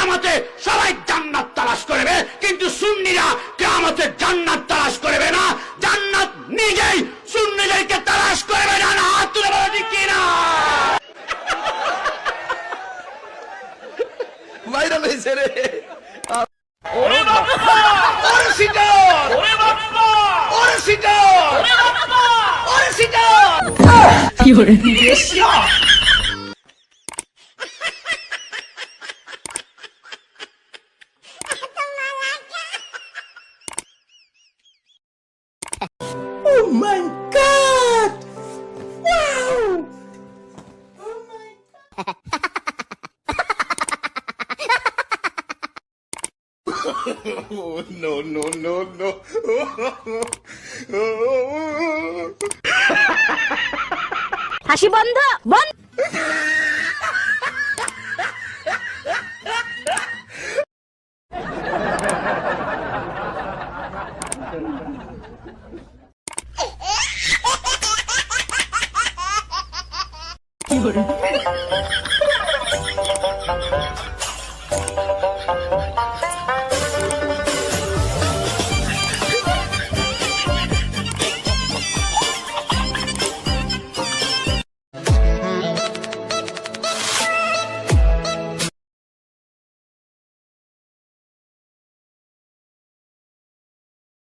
কিয়ামতে সবাই জান্নাত তালাশ করবে, কিন্তু সুন্নিরা কিয়ামতে জান্নাত তালাশ করবে না। জান্নাত নিজেই সুন্নিদেরকে তালাশ করবে না। না, হাত তুলে বলো ঠিক কিনা? ভাইরাল হয়েছে রে। ওরে বাবা, ওরে সিটার, ওরে বাবা, ওরে সিটার, ওরে বাবা, ওরে সিটার। কি হরে Desia. Oh my God! Wow! Oh my God! No, no, no, no. হাসি বন্ধ বন্ধ। কি